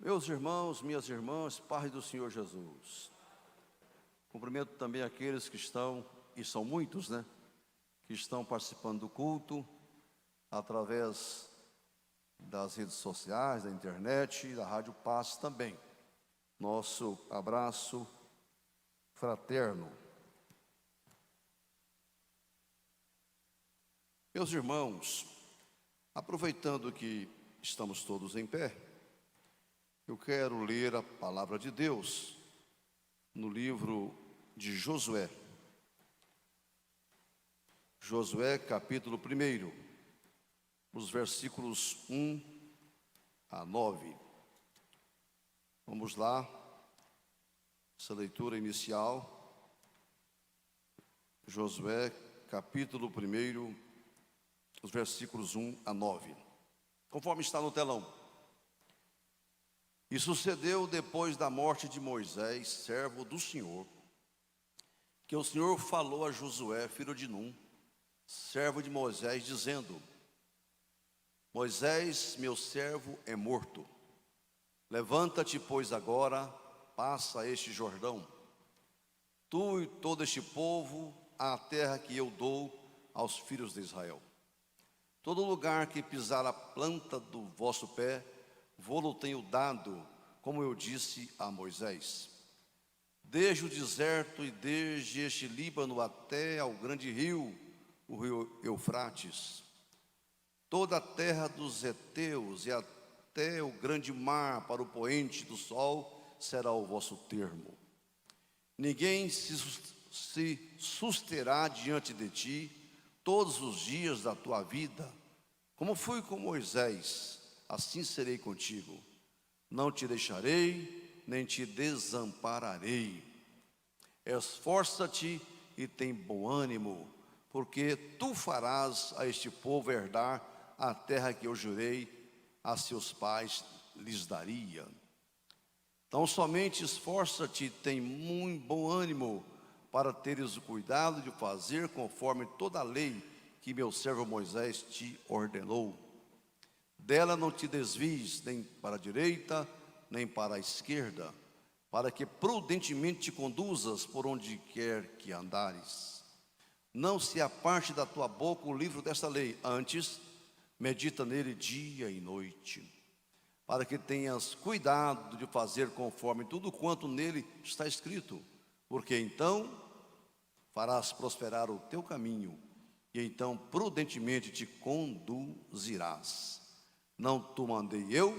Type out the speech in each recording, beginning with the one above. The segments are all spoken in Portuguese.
Meus irmãos, minhas irmãs, paz do Senhor Jesus. Cumprimento também aqueles que estão, e são muitos, né? Que estão participando do culto através das redes sociais, da internet e da Rádio Paz também. Nosso abraço fraterno. Meus irmãos, aproveitando que estamos todos em pé, eu quero ler a palavra de Deus no livro de Josué. Josué, capítulo 1, os versículos 1 a 9. Vamos lá, essa leitura inicial. Josué, capítulo 1, os versículos 1 a 9. Conforme está no telão. E sucedeu depois da morte de Moisés, servo do Senhor, que o Senhor falou a Josué, filho de Num, servo de Moisés, dizendo: Moisés, meu servo, é morto. Levanta-te, pois, agora, passa este Jordão, tu e todo este povo, à terra que eu dou aos filhos de Israel. Todo lugar que pisar a planta do vosso pé, vô-lo tenho dado, como eu disse a Moisés. Desde o deserto e desde este Líbano até ao grande rio, o rio Eufrates, toda a terra dos heteus e até o grande mar para o poente do sol será o vosso termo. Ninguém se susterá diante de ti todos os dias da tua vida. Como fui com Moisés, assim serei contigo. Não te deixarei, nem te desampararei. Esforça-te e tem bom ânimo, porque tu farás a este povo herdar a terra que eu jurei a seus pais lhes daria. Então somente esforça-te e tem muito bom ânimo, para teres o cuidado de fazer conforme toda a lei que meu servo Moisés te ordenou. Dela não te desvies nem para a direita, nem para a esquerda, para que prudentemente te conduzas por onde quer que andares. Não se aparte da tua boca o livro desta lei, antes medita nele dia e noite, para que tenhas cuidado de fazer conforme tudo quanto nele está escrito, porque então farás prosperar o teu caminho, e então prudentemente te conduzirás. Não te mandei eu?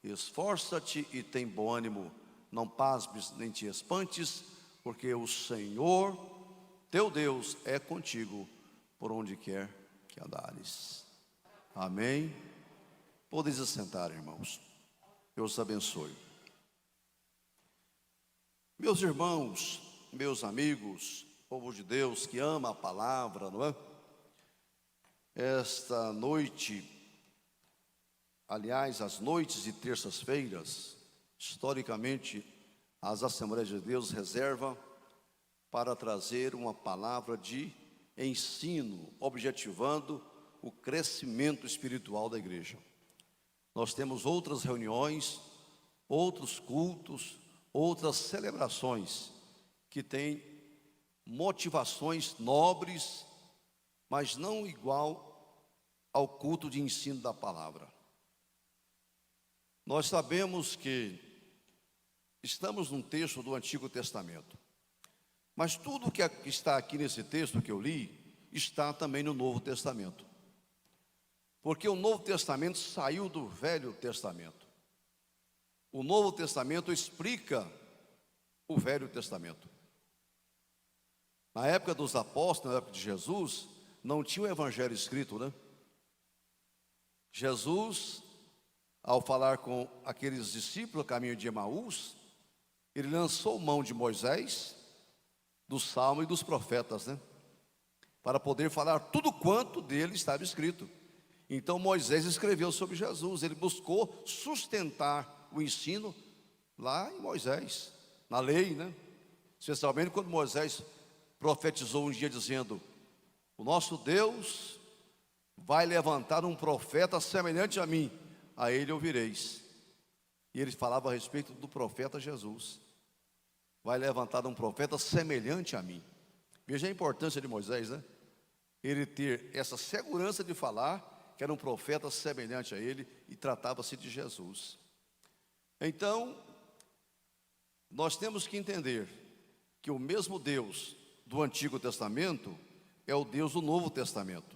Esforça-te e tem bom ânimo, não pasmes nem te espantes, porque o Senhor teu Deus é contigo por onde quer que andares. Amém? Podeis assentar, irmãos. Deus abençoe. Meus irmãos, meus amigos, povo de Deus que ama a palavra, não é? Esta noite, aliás, as noites de terças-feiras, historicamente, as Assembleias de Deus reservam para trazer uma palavra de ensino, objetivando o crescimento espiritual da igreja. Nós temos outras reuniões, outros cultos, outras celebrações que têm motivações nobres, mas não igual ao culto de ensino da palavra. Nós sabemos que estamos num texto do Antigo Testamento, mas tudo que está aqui nesse texto que eu li, está também no Novo Testamento. Porque o Novo Testamento saiu do Velho Testamento. O Novo Testamento explica o Velho Testamento. Na época dos apóstolos, na época de Jesus, não tinha o evangelho escrito, né? Jesus, ao falar com aqueles discípulos a caminho de Emaús, ele lançou mão de Moisés, do Salmo e dos profetas, né? Para poder falar tudo quanto dele estava escrito. Então Moisés escreveu sobre Jesus, ele buscou sustentar o ensino lá em Moisés, na lei, né? Especialmente quando Moisés profetizou um dia dizendo: o nosso Deus vai levantar um profeta semelhante a mim, a ele ouvireis. E ele falava a respeito do profeta Jesus. Vai levantar um profeta semelhante a mim. Veja a importância de Moisés, né? Ele ter essa segurança de falar que era um profeta semelhante a ele e tratava-se de Jesus. Então, nós temos que entender que o mesmo Deus do Antigo Testamento é o Deus do Novo Testamento.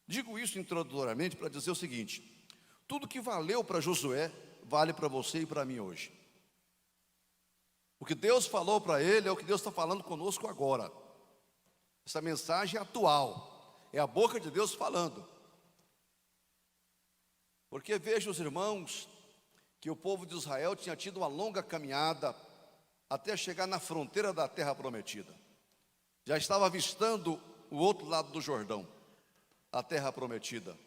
Digo isso introdutoriamente para dizer o seguinte: tudo que valeu para Josué, vale para você e para mim hoje. O que Deus falou para ele é o que Deus está falando conosco agora. Essa mensagem é atual, é a boca de Deus falando. Porque veja os irmãos, que o povo de Israel tinha tido uma longa caminhada até chegar na fronteira da terra prometida. Já estava avistando o outro lado do Jordão, a terra prometida.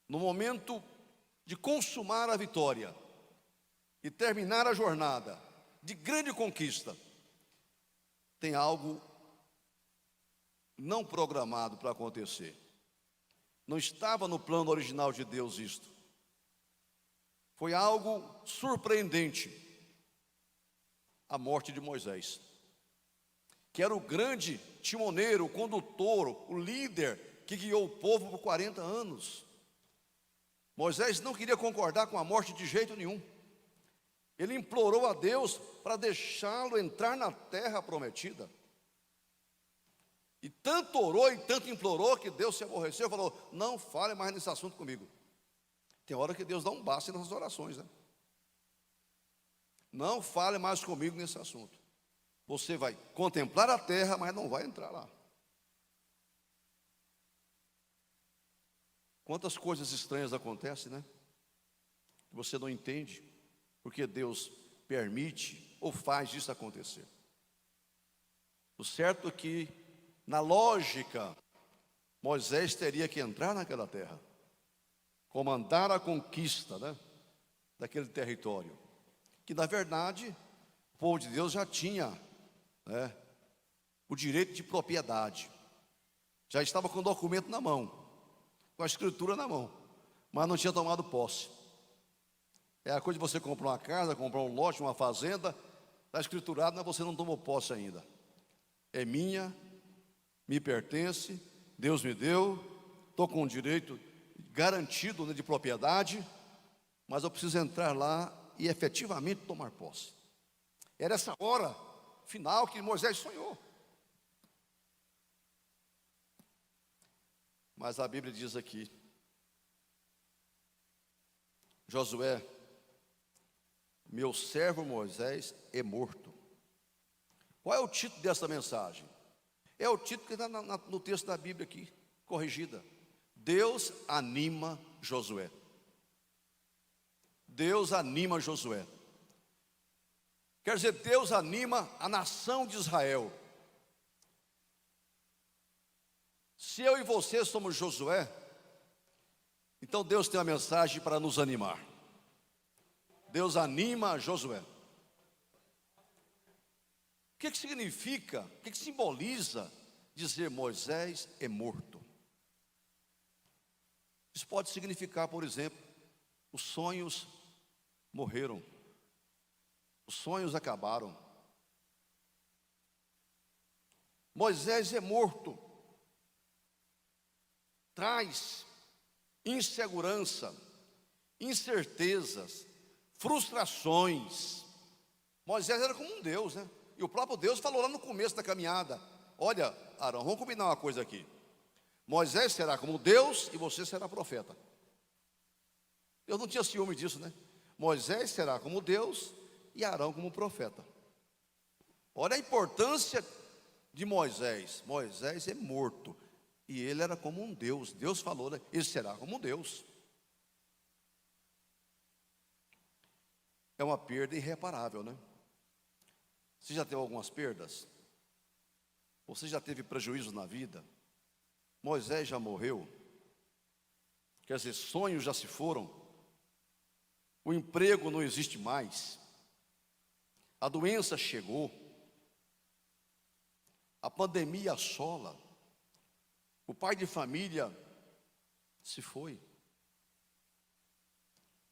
No momento de consumar a vitória e terminar a jornada de grande conquista, tem algo não programado para acontecer. Não estava no plano original de Deus isto. Foi algo surpreendente. A morte de Moisés, que era o grande timoneiro, o condutor, o líder que guiou o povo por 40 anos. Moisés não queria concordar com a morte de jeito nenhum. Ele implorou a Deus para deixá-lo entrar na terra prometida. E tanto orou e tanto implorou que Deus se aborreceu e falou: não fale mais nesse assunto comigo. Tem hora que Deus dá um basta nessas orações, né? Não fale mais comigo nesse assunto. Você vai contemplar a terra, mas não vai entrar lá. Quantas coisas estranhas acontecem, né? Você não entende porque Deus permite ou faz isso acontecer. O certo é que, na lógica, Moisés teria que entrar naquela terra, comandar a conquista, né, daquele território, que na verdade o povo de Deus já tinha, né, o direito de propriedade, já estava com o documento na mão, com a escritura na mão, mas não tinha tomado posse. É a coisa de você comprar uma casa, comprar um lote, uma fazenda, está escriturado, mas você não tomou posse ainda. É minha, me pertence, Deus me deu, estou com o direito garantido, né, de propriedade, mas eu preciso entrar lá e efetivamente tomar posse. Era essa hora final que Moisés sonhou. Mas a Bíblia diz aqui: Josué, meu servo Moisés é morto. Qual é o título dessa mensagem? É o título que está no texto da Bíblia aqui, corrigida. Deus anima Josué. Deus anima Josué. Quer dizer, Deus anima a nação de Israel. Se eu e você somos Josué, então Deus tem uma mensagem para nos animar. Deus anima Josué. O que significa, o que simboliza dizer Moisés é morto? Isso pode significar, por exemplo, os sonhos morreram, os sonhos acabaram. Moisés é morto. Traz insegurança, incertezas, frustrações. Moisés era como um Deus, né? E o próprio Deus falou lá no começo da caminhada: olha, Arão, vamos combinar uma coisa aqui. Moisés será como Deus e você será profeta. Eu não tinha ciúme disso, né? Moisés será como Deus e Arão como profeta. Olha a importância de Moisés. Moisés é morto e ele era como um Deus. Deus falou, né? Ele será como Deus. É uma perda irreparável, né? Você já teve algumas perdas? Você já teve prejuízo na vida? Moisés já morreu. Quer dizer, sonhos já se foram. O emprego não existe mais. A doença chegou. A pandemia assola. O pai de família se foi.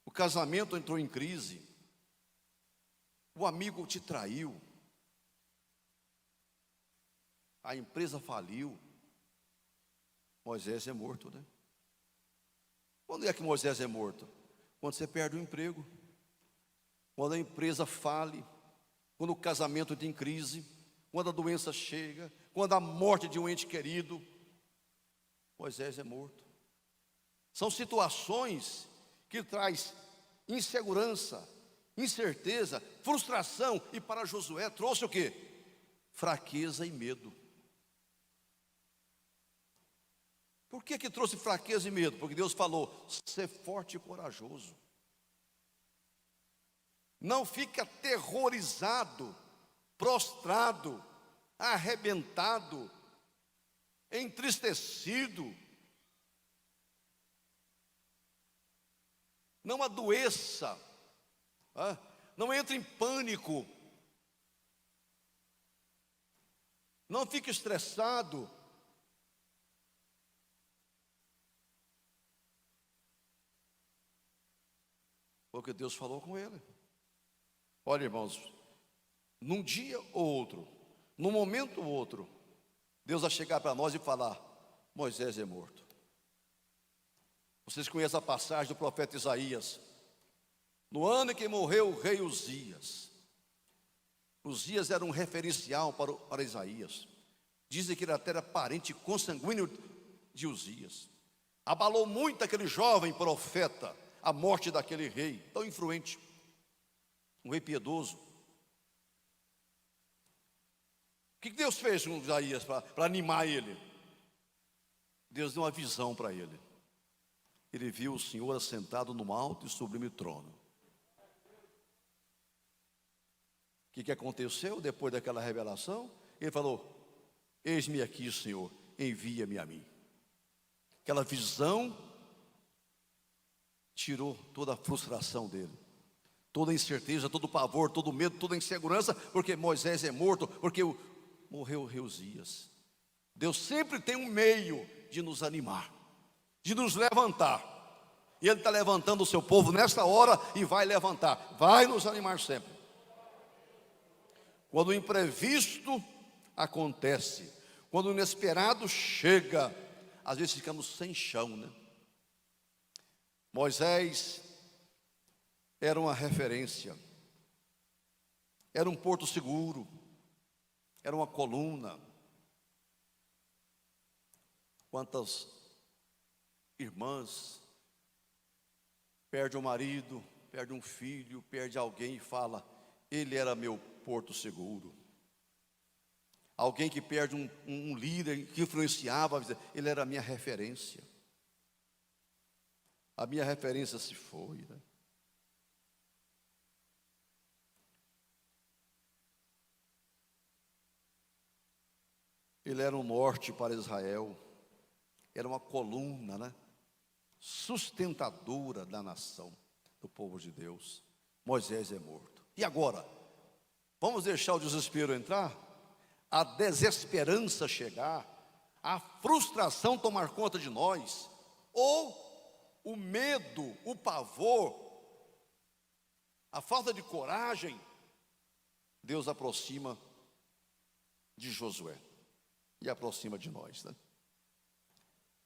O casamento entrou em crise. o amigo te traiu, a empresa faliu, Moisés é morto, né? Quando é que Moisés é morto? Quando você perde o emprego, quando a empresa fale, quando o casamento tem crise, quando a doença chega, quando a morte de um ente querido, Moisés é morto. São situações que traz insegurança, incerteza, frustração, e para Josué trouxe o quê? Fraqueza e medo. Por que que trouxe fraqueza e medo? Porque Deus falou: ser forte e corajoso. Não fique aterrorizado, prostrado, arrebentado, entristecido. Não adoeça, não entre em pânico, não fique estressado. Porque Deus falou com ele. Olha, irmãos, num dia ou outro, num momento ou outro, Deus vai chegar para nós e falar: Moisés é morto. Vocês conhecem a passagem do profeta Isaías, no ano em que morreu o rei Uzias. Uzias era um referencial para Isaías. Dizem que ele até era parente consanguíneo de Uzias. Abalou muito aquele jovem profeta a morte daquele rei tão influente, um rei piedoso. O que Deus fez com Isaías para animar ele? Deus deu uma visão para ele. Ele viu o Senhor assentado num alto e sublime trono. O que aconteceu depois daquela revelação? Ele falou: eis-me aqui, Senhor, envia-me a mim. Aquela visão tirou toda a frustração dele, toda a incerteza, todo o pavor, todo o medo, toda a insegurança, porque Moisés é morto, porque morreu o rei Uzias. Deus sempre tem um meio de nos animar, de nos levantar, e Ele está levantando o seu povo nesta hora, e vai levantar, vai nos animar sempre. Quando o imprevisto acontece, quando o inesperado chega, às vezes ficamos sem chão, né? Moisés era uma referência, era um porto seguro, era uma coluna. Quantas irmãs perde um marido, perde um filho, perde alguém e fala: ele era meu porto seguro. Alguém que perde um líder que influenciava, ele era a minha referência. A minha referência se foi, né? Ele era um norte para Israel, era uma coluna, né? Sustentadora da nação, do povo de Deus. Moisés é morto. E agora? Vamos deixar o desespero entrar? A desesperança chegar? A frustração tomar conta de nós? Ou o medo, o pavor, a falta de coragem? Deus aproxima de Josué e aproxima de nós, né?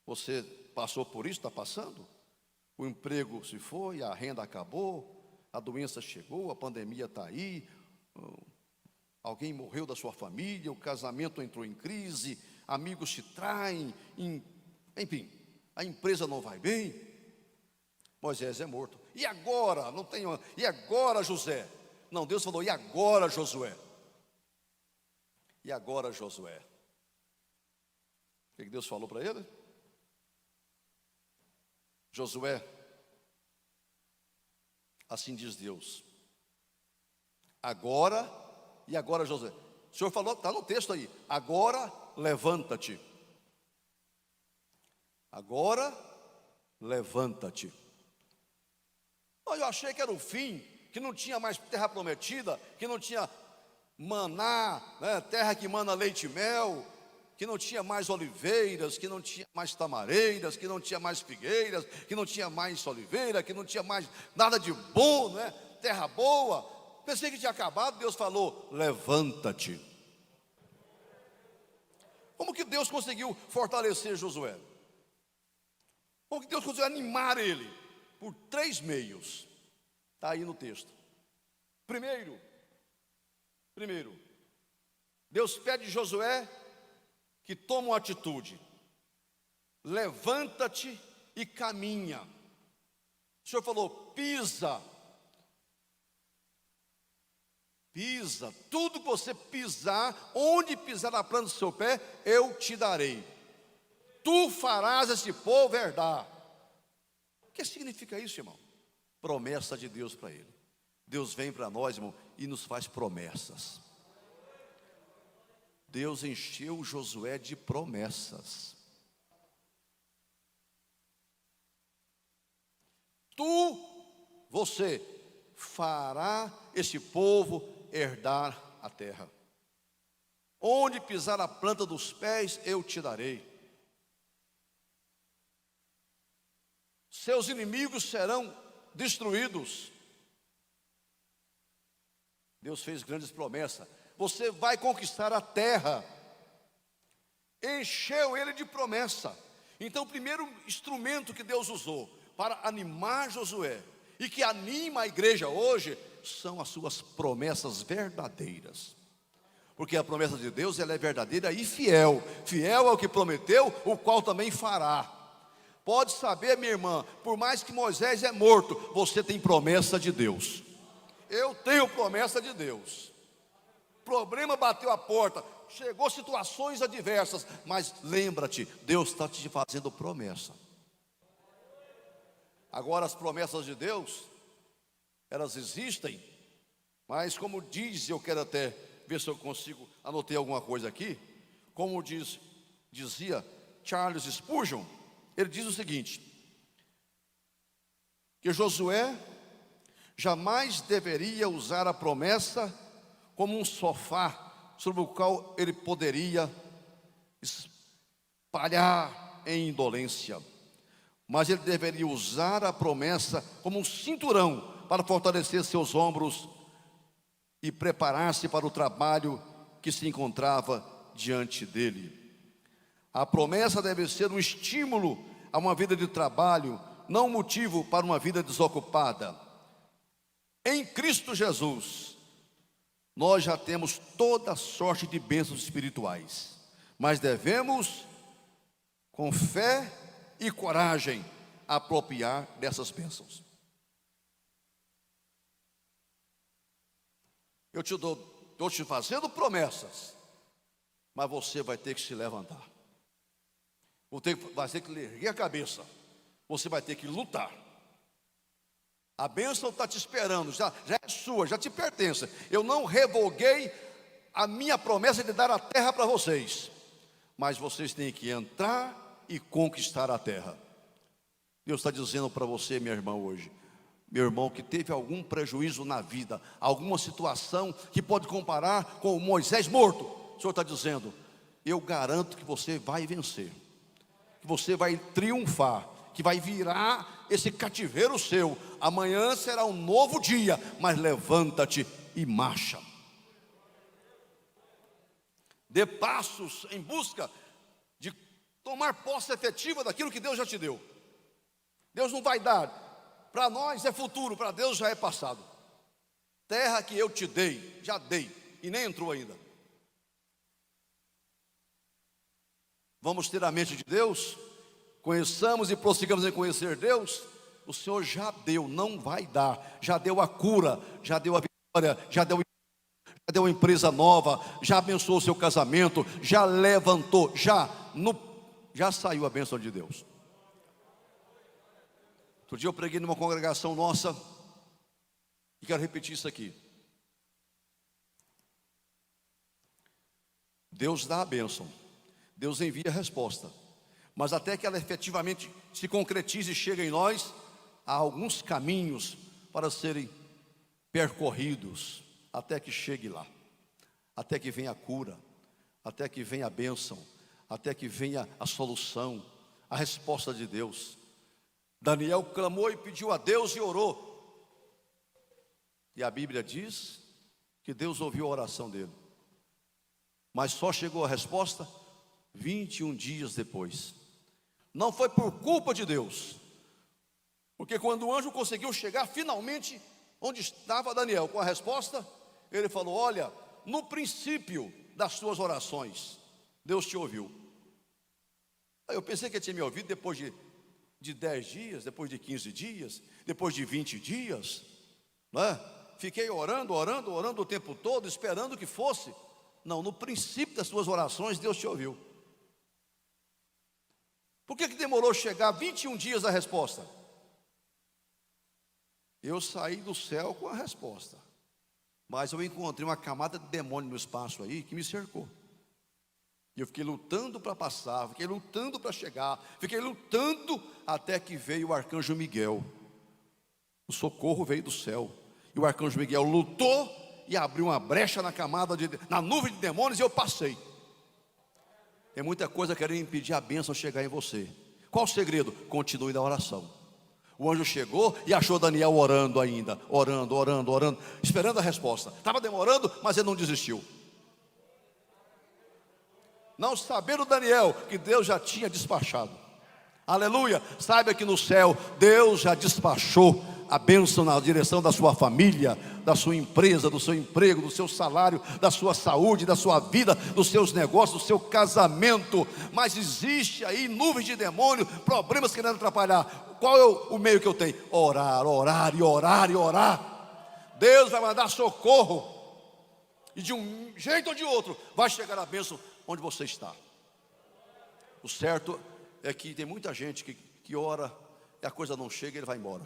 Você passou por isso, está passando? O emprego se foi, a renda acabou, a doença chegou, a pandemia está aí, alguém morreu da sua família, o casamento entrou em crise, amigos te traem, enfim, a empresa não vai bem. Moisés é morto. E agora? Não tem. E agora, José? Não, Deus falou: e agora, Josué? E agora, Josué? O que Deus falou para ele? Josué, assim diz Deus: agora, e agora, Josué? O Senhor falou, está no texto aí: agora levanta-te. Agora levanta-te. Eu achei que era o fim, que não tinha mais terra prometida, que não tinha maná, né, terra que mana leite e mel, que não tinha mais oliveiras, que não tinha mais tamareiras, que não tinha mais figueiras, que não tinha mais oliveira, que não tinha mais nada de bom, né, terra boa. Pensei que tinha acabado, Deus falou: levanta-te. Como que Deus conseguiu fortalecer Josué? Como que Deus conseguiu animar ele? Por 3 meios. Está aí no texto. Primeiro, Deus pede a Josué que tome uma atitude. Levanta-te e caminha. O Senhor falou: pisa. Pisa, tudo que você pisar, onde pisar na planta do seu pé, eu te darei. Tu farás este povo herdar. O que significa isso, irmão? Promessa de Deus para ele. Deus vem para nós, irmão, e nos faz promessas. Deus encheu Josué de promessas. Você fará este povo herdar a terra. Onde pisar a planta dos pés, eu te darei. Seus inimigos serão destruídos. Deus fez grandes promessas. Você vai conquistar a terra. Encheu ele de promessa. Então, o primeiro instrumento que Deus usou para animar Josué, e que anima a igreja hoje, são as suas promessas verdadeiras. Porque a promessa de Deus, ela é verdadeira e fiel. Fiel é o que prometeu, o qual também fará. Pode saber, minha irmã, por mais que Moisés é morto, você tem promessa de Deus. Eu tenho promessa de Deus. Problema bateu a porta, chegou situações adversas, mas lembra-te, Deus está te fazendo promessa. Agora, as promessas de Deus, elas existem, mas como diz, eu quero até ver se eu consigo, anotei alguma coisa aqui, como dizia Charles Spurgeon, ele diz o seguinte, que Josué jamais deveria usar a promessa como um sofá sobre o qual ele poderia espalhar em indolência, mas ele deveria usar a promessa como um cinturão para fortalecer seus ombros e preparar-se para o trabalho que se encontrava diante dele. A promessa deve ser um estímulo a uma vida de trabalho, não um motivo para uma vida desocupada. Em Cristo Jesus, nós já temos toda sorte de bênçãos espirituais, mas devemos, com fé e coragem, apropriar dessas bênçãos. Eu estou te fazendo promessas, mas você vai ter que se levantar. Vai ter que erguer a cabeça. Você vai ter que lutar. A bênção está te esperando, já é sua, já te pertence. Eu não revoguei a minha promessa de dar a terra para vocês, mas vocês têm que entrar e conquistar a terra. Deus está dizendo para você, minha irmã, hoje, meu irmão, que teve algum prejuízo na vida, alguma situação que pode comparar com o Moisés morto, o Senhor está dizendo: eu garanto que você vai vencer, que você vai triunfar, que vai virar esse cativeiro seu. Amanhã será um novo dia, mas levanta-te e marcha. Dê passos em busca de tomar posse efetiva daquilo que Deus já te deu. Deus não vai dar, para nós é futuro, para Deus já é passado. Terra que eu te dei, já dei, e nem entrou ainda. Vamos ter a mente de Deus, conheçamos e prossigamos em conhecer Deus. O Senhor já deu, não vai dar, já deu a cura, já deu a vitória, já deu uma empresa nova, já abençoou o seu casamento, já levantou, já saiu a bênção de Deus. Outro dia eu preguei numa congregação nossa, e quero repetir isso aqui. Deus dá a bênção, Deus envia a resposta, mas até que ela efetivamente se concretize e chegue em nós, há alguns caminhos para serem percorridos, até que chegue lá, até que venha a cura, até que venha a bênção, até que venha a solução, a resposta de Deus. Daniel clamou e pediu a Deus e orou. E a Bíblia diz que Deus ouviu a oração dele. Mas só chegou a resposta 21 dias depois. Não foi por culpa de Deus. Porque quando o anjo conseguiu chegar finalmente onde estava Daniel com a resposta, ele falou: olha, no princípio das suas orações, Deus te ouviu. Aí eu pensei que ele tinha me ouvido depois de 10 dias, depois de 15 dias, depois de 20 dias, né? Fiquei orando o tempo todo, esperando que fosse. Não, no princípio das suas orações, Deus te ouviu. Por que demorou chegar 21 dias a resposta? Eu saí do céu com a resposta, mas eu encontrei uma camada de demônio no espaço aí que me cercou. E eu fiquei lutando para passar, fiquei lutando para chegar, fiquei lutando até que veio o arcanjo Miguel. O socorro veio do céu. E o arcanjo Miguel lutou e abriu uma brecha na nuvem de demônios, e eu passei. Tem muita coisa querendo impedir a bênção chegar em você. Qual o segredo? Continue na oração. O anjo chegou e achou Daniel orando ainda, orando, esperando a resposta. Estava demorando, mas ele não desistiu. Não sabendo Daniel que Deus já tinha despachado. Aleluia, saiba que no céu Deus já despachou a bênção na direção da sua família, da sua empresa, do seu emprego, do seu salário, da sua saúde, da sua vida, dos seus negócios, do seu casamento. Mas existe aí nuvens de demônio, problemas querendo atrapalhar. Qual é o meio que eu tenho? Orar, orar e orar e orar. Deus vai mandar socorro, e de um jeito ou de outro vai chegar a bênção onde você está. O certo é que tem muita gente que ora e a coisa não chega e ele vai embora.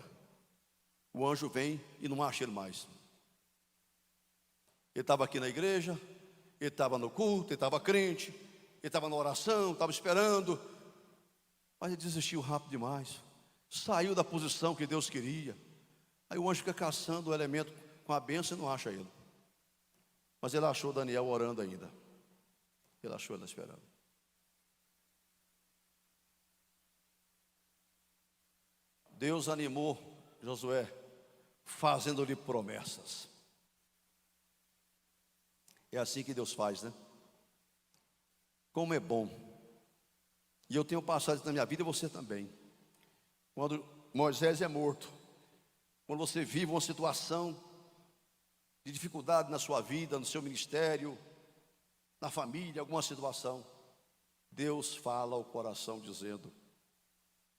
O anjo vem e não acha ele mais. Ele estava aqui na igreja, ele estava no culto, ele estava crente, ele estava na oração, estava esperando, mas ele desistiu rápido demais, saiu da posição que Deus queria. Aí o anjo fica caçando o elemento com a bênção e não acha ele. Mas ele achou Daniel orando ainda. Ele achou ele esperando. Deus animou Josué, fazendo-lhe promessas. É assim que Deus faz, né? Como é bom. E eu tenho passado isso na minha vida e você também. Quando Moisés é morto, quando você vive uma situação de dificuldade na sua vida, no seu ministério, na família, alguma situação, Deus fala ao coração dizendo: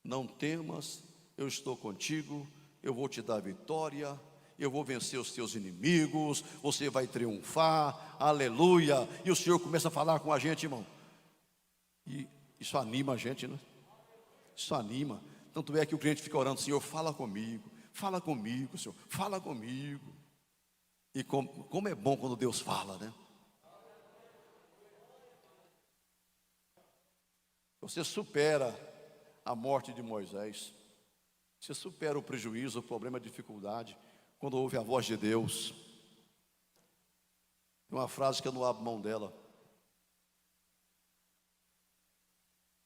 não temas, eu estou contigo, eu vou te dar vitória, eu vou vencer os teus inimigos, você vai triunfar, aleluia. E o Senhor começa a falar com a gente, irmão, e isso anima a gente, né? Isso anima. Tanto é que o cliente fica orando: Senhor, fala comigo, Senhor, fala comigo. E como é bom quando Deus fala, né? Você supera a morte de Moisés, você supera o prejuízo, o problema, a dificuldade, quando ouve a voz de Deus. Tem uma frase que eu não abro mão dela: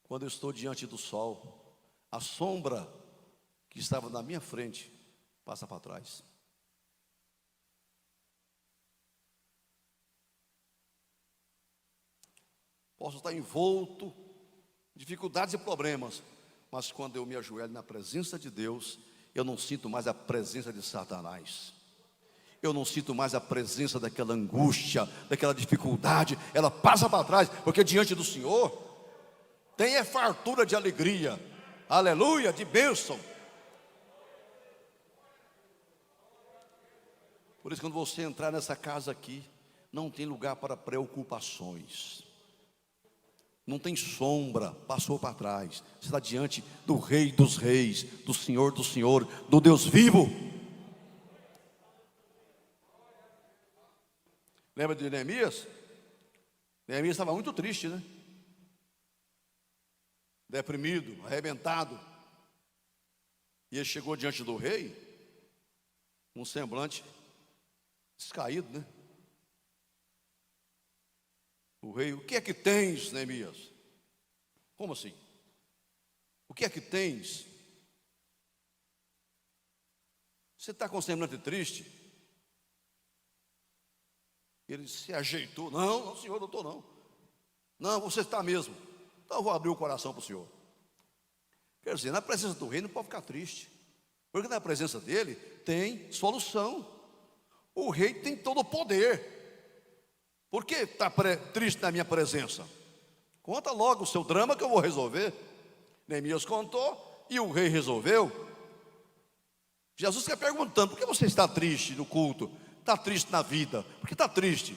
quando eu estou diante do sol, a sombra que estava na minha frente passa para trás. Posso estar envolto em dificuldades e problemas, mas quando eu me ajoelho na presença de Deus, eu não sinto mais a presença de Satanás. Eu não sinto mais a presença daquela angústia, daquela dificuldade. Ela passa para trás, porque diante do Senhor tem fartura de alegria, aleluia, de bênção. Por isso, quando você entrar nessa casa aqui, não tem lugar para preocupações, não tem sombra, passou para trás. Você está diante do Rei dos Reis, do Senhor do Senhor, do Deus vivo. Lembra de Neemias? Neemias estava muito triste, né? Deprimido, arrebentado. E ele chegou diante do rei, um semblante descaído, né? O rei: o que é que tens, Neemias? Como assim? O que é que tens? Você está com semblante triste? Ele se ajeitou. Não, não, senhor, não estou não. Não, você está mesmo. Então eu vou abrir o coração para o senhor. Quer dizer, na presença do rei não pode ficar triste, porque na presença dele tem solução. O rei tem todo o poder. Por que está triste na minha presença? Conta logo o seu drama que eu vou resolver. Neemias contou e o rei resolveu. Jesus está perguntando: por que você está triste no culto? Está triste na vida? Por que está triste?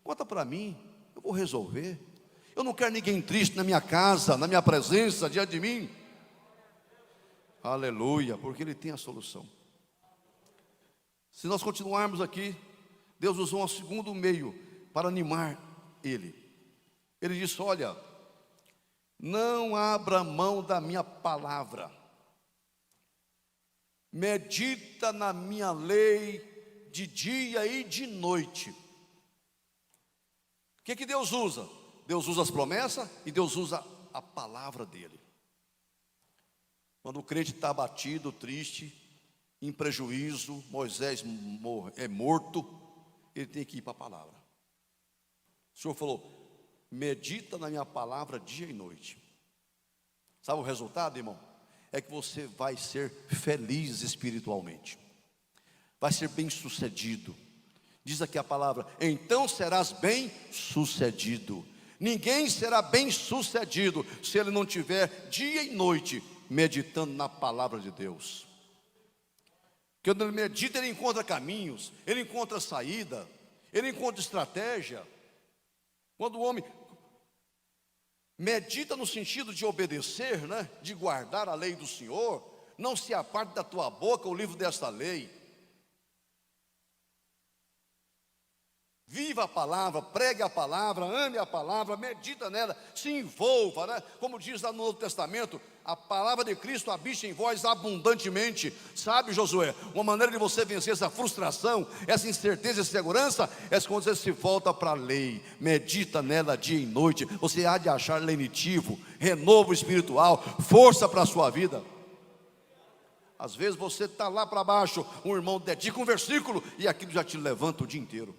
Conta para mim, eu vou resolver. Eu não quero ninguém triste na minha casa, na minha presença, diante de mim. Aleluia, porque Ele tem a solução. Se nós continuarmos aqui, Deus usou um segundo meio para animar ele. Ele disse: olha, não abra mão da minha palavra, medita na minha lei de dia e de noite. O que Deus usa? Deus usa as promessas e Deus usa a palavra dele. Quando o crente está abatido, triste, em prejuízo, Moisés é morto, ele tem que ir para a palavra. O Senhor falou: medita na minha palavra dia e noite. Sabe o resultado, irmão? É que você vai ser feliz espiritualmente, vai ser bem sucedido. Diz aqui a palavra: então serás bem sucedido. Ninguém será bem sucedido se ele não tiver dia e noite meditando na palavra de Deus. Quando ele medita, ele encontra caminhos, ele encontra saída, ele encontra estratégia. Quando o homem medita no sentido de obedecer, né, de guardar a lei do Senhor, não se aparte da tua boca o livro desta lei. Viva a palavra, pregue a palavra, ame a palavra, medita nela, se envolva, né? Como diz lá no Novo Testamento, a palavra de Cristo habita em vós abundantemente. Sabe, Josué, uma maneira de você vencer essa frustração, essa incerteza e segurança, é quando você se volta para a lei, medita nela dia e noite. Você há de achar lenitivo, renovo espiritual, força para a sua vida. Às vezes você está lá para baixo, um irmão dedica um versículo e aquilo já te levanta o dia inteiro.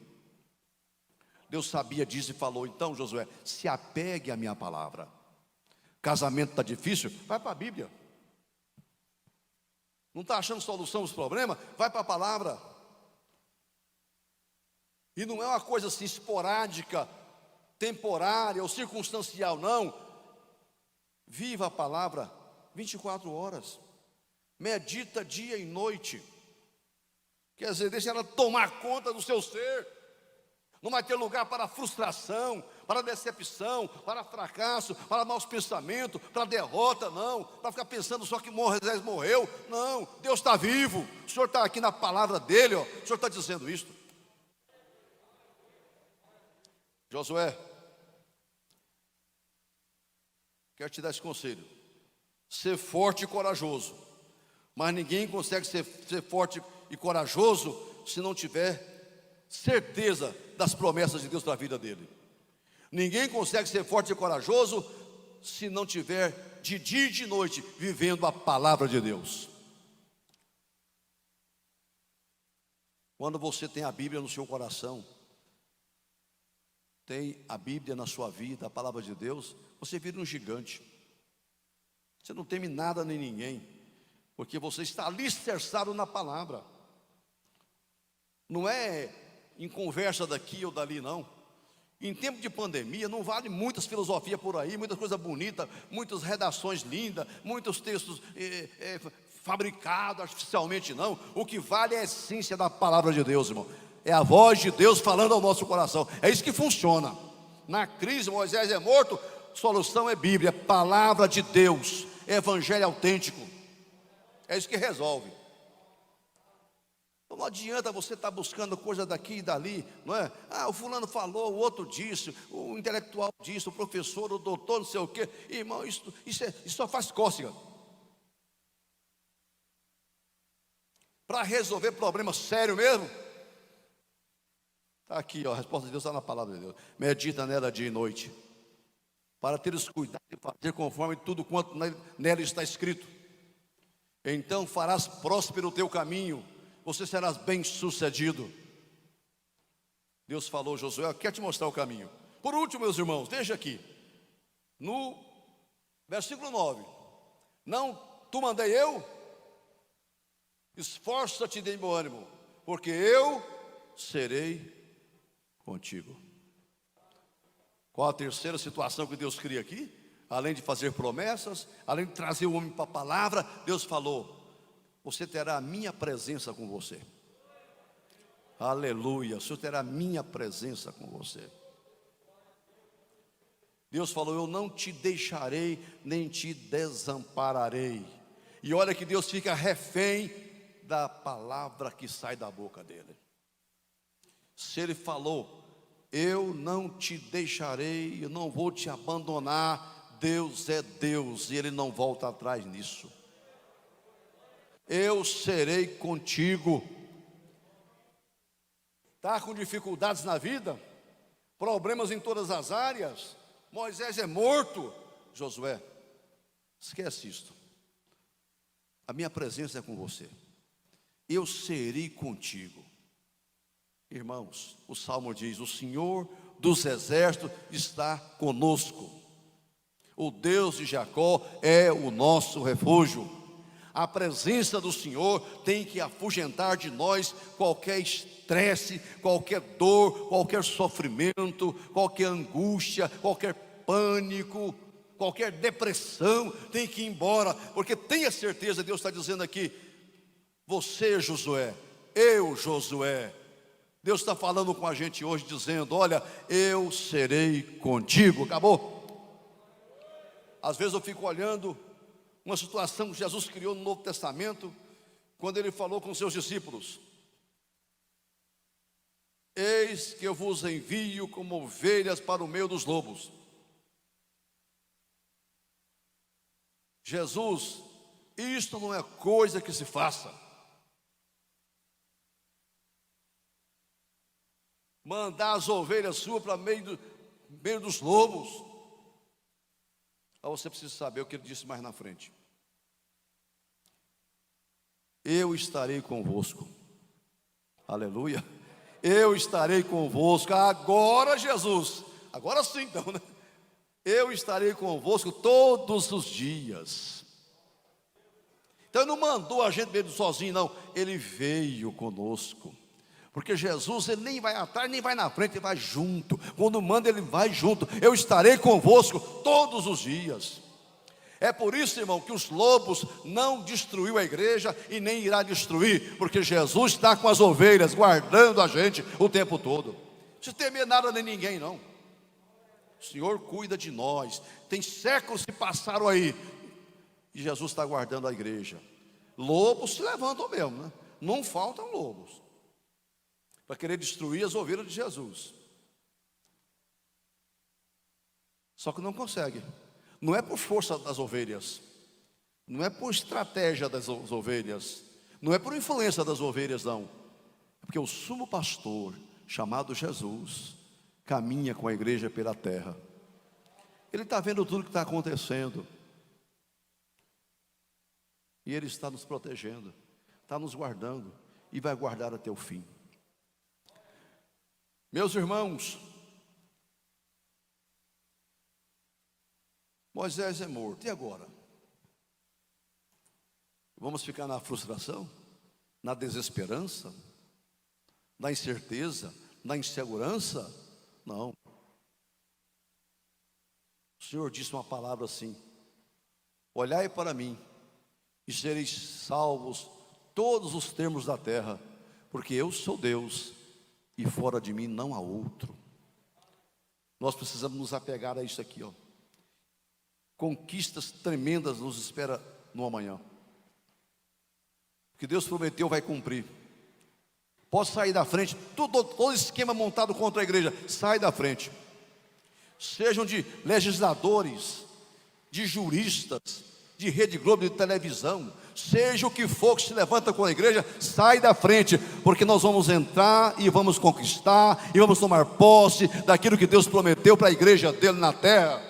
Deus sabia disso e falou: então, Josué, se apegue à minha palavra. Casamento está difícil? Vai para a Bíblia. Não está achando solução dos problemas? Vai para a palavra. E não é uma coisa assim esporádica, temporária ou circunstancial, não. Viva a palavra 24 horas. Medita dia e noite. Quer dizer, deixa ela tomar conta do seu ser. Não vai ter lugar para frustração, para decepção, para fracasso, para maus pensamentos, para derrota, não. Para ficar pensando só que Moisés morreu. Não, Deus está vivo. O Senhor está aqui na palavra dele, ó. O Senhor está dizendo isso. Josué, quero te dar esse conselho: ser forte e corajoso. Mas ninguém consegue ser forte e corajoso se não tiver certeza das promessas de Deus para a vida dele. Ninguém consegue ser forte e corajoso se não tiver de dia e de noite vivendo a palavra de Deus. Quando você tem a Bíblia no seu coração, tem a Bíblia na sua vida, a palavra de Deus, você vira um gigante. Você não teme nada nem ninguém, porque você está alicerçado na palavra. Não é em conversa daqui ou dali, não. Em tempo de pandemia não vale muitas filosofias por aí, muitas coisas bonitas, muitas redações lindas, muitos textos fabricados artificialmente, não. O que vale é a essência da palavra de Deus, irmão. É a voz de Deus falando ao nosso coração. É isso que funciona. Na crise, Moisés é morto, solução é Bíblia, palavra de Deus, evangelho autêntico. É isso que resolve. Então não adianta você estar buscando coisa daqui e dali, não é? Ah, o fulano falou, o outro disse, o intelectual disse, o professor, o doutor, não sei o quê. Irmão, isso só faz cócega. Para resolver problema sério mesmo, está aqui, ó, a resposta de Deus está na palavra de Deus. Medita nela dia e noite, para teres cuidado de fazer conforme tudo quanto nela está escrito. Então farás próspero o teu caminho, você serás bem sucedido. Deus falou: Josué, eu quero te mostrar o caminho. Por último, meus irmãos, veja aqui, no versículo 9: não tu mandei eu? Esforça-te de bom ânimo, porque eu serei contigo. Qual a terceira situação que Deus cria aqui? Além de fazer promessas, além de trazer o homem para a palavra, Deus falou: você terá a minha presença com você. Aleluia, o Senhor terá a minha presença com você. Deus falou: eu não te deixarei, nem te desampararei. E olha que Deus fica refém da palavra que sai da boca dele. Se ele falou: eu não te deixarei, eu não vou te abandonar, Deus é Deus e Ele não volta atrás nisso. Eu serei contigo. Está com dificuldades na vida? Problemas em todas as áreas? Moisés é morto. Josué, esquece isto. A minha presença é com você. Eu serei contigo. Irmãos, o Salmo diz: o Senhor dos exércitos está conosco. O Deus de Jacó é o nosso refúgio. A presença do Senhor tem que afugentar de nós qualquer estresse, qualquer dor, qualquer sofrimento, qualquer angústia, qualquer pânico, qualquer depressão. Tem que ir embora, porque tenha certeza, Deus está dizendo aqui: você, Josué, eu, Josué. Deus está falando com a gente hoje, dizendo: olha, eu serei contigo. Acabou. Às vezes eu fico olhando uma situação que Jesus criou no Novo Testamento, quando Ele falou com seus discípulos: eis que eu vos envio como ovelhas para o meio dos lobos. Jesus, isto não é coisa que se faça. Mandar as ovelhas suas para meio dos lobos. Aí você precisa saber o que ele disse mais na frente: eu estarei convosco. Aleluia. Eu estarei convosco. Agora, Jesus, agora sim então, né? Eu estarei convosco todos os dias. Então Ele não mandou a gente mesmo sozinho, não. Ele veio conosco. Porque Jesus, Ele nem vai atrás, nem vai na frente, Ele vai junto. Quando manda, Ele vai junto. Eu estarei convosco todos os dias. É por isso, irmão, que os lobos não destruiu a igreja e nem irá destruir, porque Jesus está com as ovelhas, guardando a gente o tempo todo. Não se temer nada nem ninguém, não. O Senhor cuida de nós. Tem séculos que passaram aí e Jesus está guardando a igreja. Lobos se levantam mesmo, né? Não faltam lobos para querer destruir as ovelhas de Jesus. Só que não consegue. Não é por força das ovelhas, não é por estratégia das ovelhas, não é por influência das ovelhas, não. É porque o sumo pastor, chamado Jesus, caminha com a igreja pela terra. Ele está vendo tudo que está acontecendo, e Ele está nos protegendo, está nos guardando, e vai guardar até o fim. Meus irmãos, Moisés é morto, e agora? Vamos ficar na frustração, na desesperança, na incerteza, na insegurança? Não. O Senhor disse uma palavra assim: olhai para mim e sereis salvos todos os termos da terra, porque eu sou Deus e fora de mim não há outro. Nós precisamos nos apegar a isso aqui, ó. Conquistas tremendas nos espera no amanhã. O que Deus prometeu vai cumprir. Pode sair da frente, todo esquema montado contra a igreja, sai da frente. Sejam de legisladores, de juristas, de Rede Globo, de televisão, seja o que for que se levanta com a igreja, sai da frente, porque nós vamos entrar e vamos conquistar, e vamos tomar posse daquilo que Deus prometeu para a igreja dele na terra.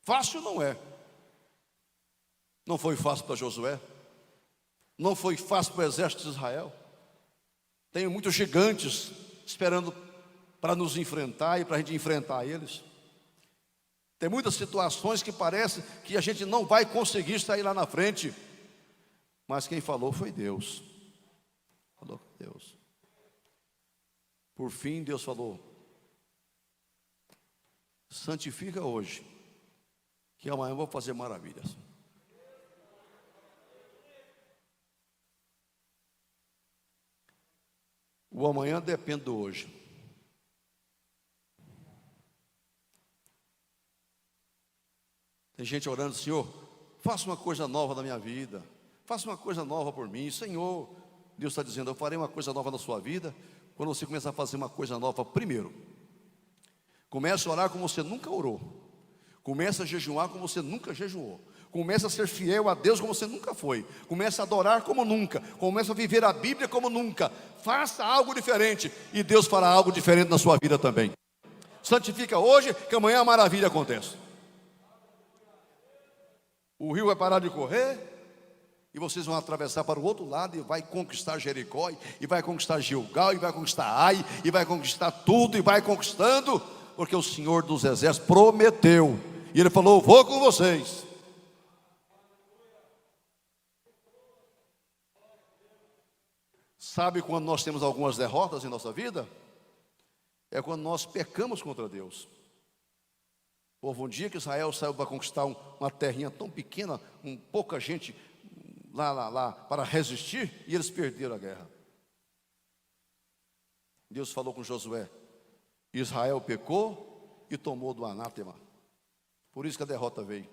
Fácil não é. Não foi fácil para Josué, não foi fácil para o exército de Israel, Tem muitos gigantes esperando para nos enfrentar e para a gente enfrentar eles. Tem muitas situações que parece que a gente não vai conseguir sair lá na frente. Mas quem falou foi Deus. Falou com Deus. Por fim, Deus falou: santifica hoje, que amanhã eu vou fazer maravilhas. O amanhã depende do hoje. Tem gente orando: Senhor, faça uma coisa nova na minha vida, faça uma coisa nova por mim. Senhor, Deus está dizendo: eu farei uma coisa nova na sua vida quando você começar a fazer uma coisa nova primeiro. Comece a orar como você nunca orou. Comece a jejuar como você nunca jejuou. Comece a ser fiel a Deus como você nunca foi. Comece a adorar como nunca. Comece a viver a Bíblia como nunca. Faça algo diferente e Deus fará algo diferente na sua vida também. Santifica hoje, que amanhã a maravilha acontece. O rio vai parar de correr e vocês vão atravessar para o outro lado e vai conquistar Jericó, e vai conquistar Gilgal, e vai conquistar Ai, e vai conquistar tudo, e vai conquistando, porque o Senhor dos Exércitos prometeu, e Ele falou: vou com vocês. Sabe quando nós temos algumas derrotas em nossa vida? É quando nós pecamos contra Deus. Houve um dia que Israel saiu para conquistar uma terrinha tão pequena, com pouca gente lá para resistir, e eles perderam a guerra. Deus falou com Josué: Israel pecou e tomou do anátema. Por isso que a derrota veio.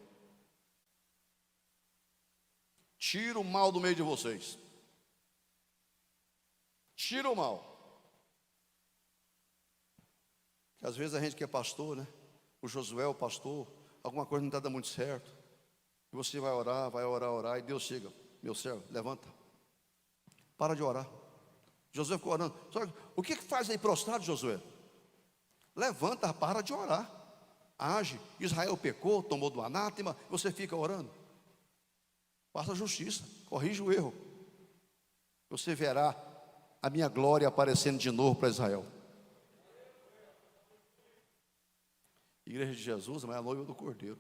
Tira o mal do meio de vocês. Tira o mal. Que às vezes a gente que é pastor, né? O Josué, o pastor, alguma coisa não está dando muito certo. E você vai orar, e Deus chega: meu servo, levanta. Para de orar. Josué ficou orando. Só, o que faz aí prostrado, Josué? Levanta, para de orar. Age. Israel pecou, tomou do anátema, você fica orando. Faça justiça, corrija o erro. Você verá a minha glória aparecendo de novo para Israel. Igreja de Jesus, mas é a noiva do Cordeiro.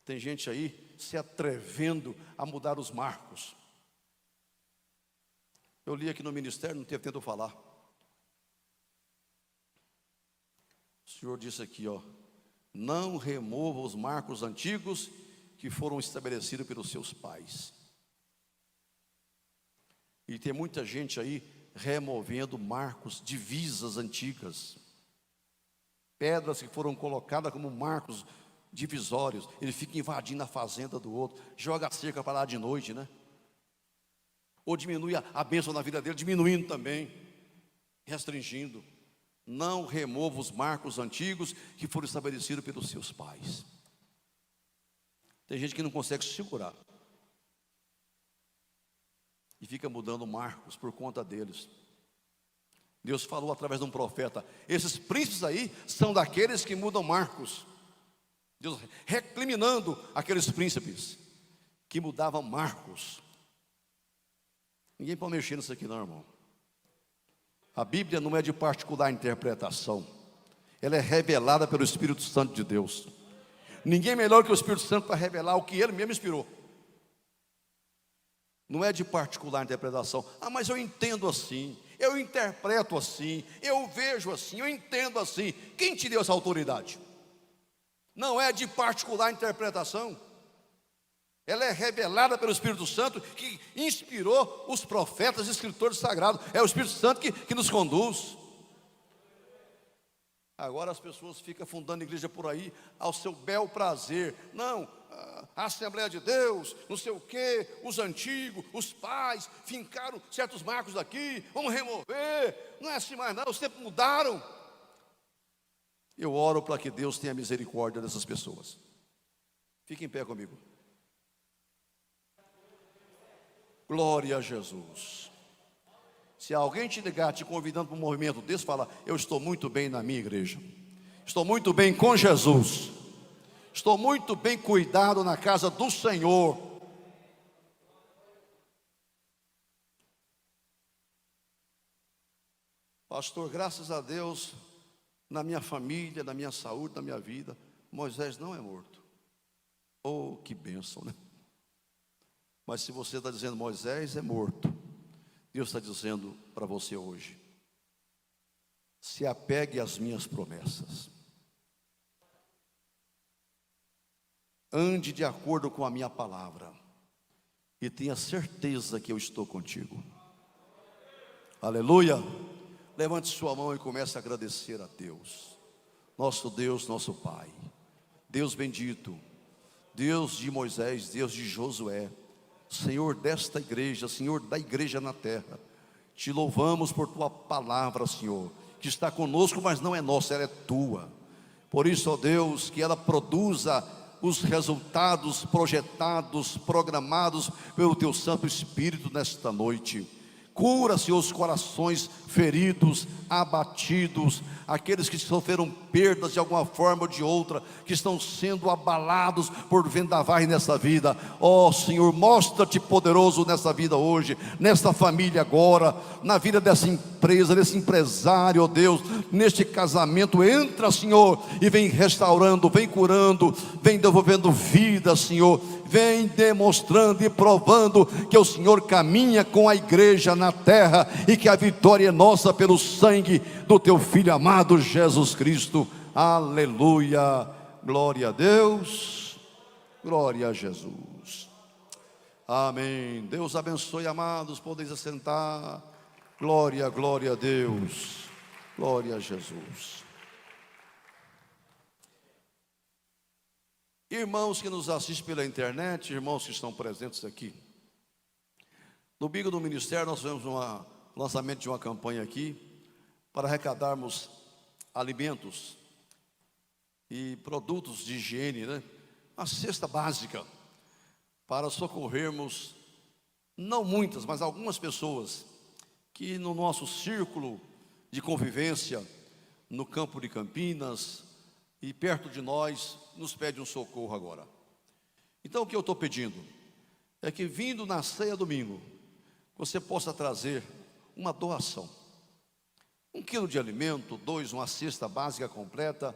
Tem gente aí se atrevendo a mudar os marcos. Eu li aqui no ministério, não teve tempo de falar. O Senhor disse aqui, ó: não remova os marcos antigos que foram estabelecidos pelos seus pais. E tem muita gente aí removendo marcos, divisas antigas, pedras que foram colocadas como marcos divisórios. Ele fica invadindo a fazenda do outro, joga a cerca para lá de noite, né? Ou diminui a bênção na vida dele, diminuindo também, restringindo. Não remova os marcos antigos que foram estabelecidos pelos seus pais. Tem gente que não consegue se segurar e fica mudando marcos por conta deles. Deus falou através de um profeta: esses príncipes aí são daqueles que mudam marcos. Deus recriminando aqueles príncipes que mudavam marcos. Ninguém pode mexer nisso aqui não, irmão. A Bíblia não é de particular interpretação. Ela é revelada pelo Espírito Santo de Deus. Ninguém é melhor que o Espírito Santo para revelar o que Ele mesmo inspirou. Não é de particular interpretação. Ah, mas eu entendo assim, eu interpreto assim, eu vejo assim, eu entendo assim. Quem te deu essa autoridade? Não é de particular interpretação. Ela é revelada pelo Espírito Santo, que inspirou os profetas e escritores sagrados. É o Espírito Santo que nos conduz. Agora as pessoas ficam fundando igreja por aí ao seu bel prazer. Não, a Assembleia de Deus, não sei o quê, os antigos, os pais fincaram certos marcos daqui, vamos remover. Não é assim mais não, os tempos mudaram. Eu oro para que Deus tenha misericórdia dessas pessoas. Fique em pé comigo. Glória a Jesus. Se alguém te ligar te convidando para um movimento desse, fala: eu estou muito bem na minha igreja, estou muito bem com Jesus, estou muito bem cuidado na casa do Senhor. Pastor, graças a Deus, na minha família, na minha saúde, na minha vida, Moisés não é morto. Oh, que bênção, né? Mas se você está dizendo Moisés é morto, Deus está dizendo para você hoje: se apegue às minhas promessas, ande de acordo com a minha palavra, e tenha certeza que eu estou contigo. Aleluia. Levante sua mão e comece a agradecer a Deus, nosso Pai, Deus bendito, Deus de Moisés, Deus de Josué, Senhor desta igreja, Senhor da igreja na terra. Te louvamos por tua palavra, Senhor, que está conosco, mas não é nossa, ela é tua. Por isso, ó Deus, que ela produza os resultados projetados, programados pelo teu Santo Espírito nesta noite. Cura, Senhor, os corações feridos, abatidos, aqueles que sofreram perdas de alguma forma ou de outra, que estão sendo abalados por vendavais nessa vida. Ó Senhor, mostra-te poderoso nessa vida hoje, nesta família agora, na vida dessa empresa, desse empresário, ó Deus, neste casamento. Entra, Senhor, e vem restaurando, vem curando, vem devolvendo vida, Senhor. Vem demonstrando e provando que o Senhor caminha com a igreja na terra, e que a vitória é nossa pelo sangue do teu Filho amado Jesus Cristo. Aleluia, glória a Deus, glória a Jesus. Amém. Deus abençoe, amados, podeis assentar. Glória, glória a Deus, glória a Jesus. Irmãos que nos assistem pela internet, irmãos que estão presentes aqui, no Bigo do Ministério nós fizemos um lançamento de uma campanha aqui, para arrecadarmos alimentos e produtos de higiene, né? Uma cesta básica, para socorrermos, não muitas, mas algumas pessoas, que no nosso círculo de convivência, no campo de Campinas, e perto de nós, nos pede um socorro agora. Então o que eu estou pedindo é que, vindo na ceia domingo, você possa trazer uma doação, 1 quilo de alimento, 2, uma cesta básica completa,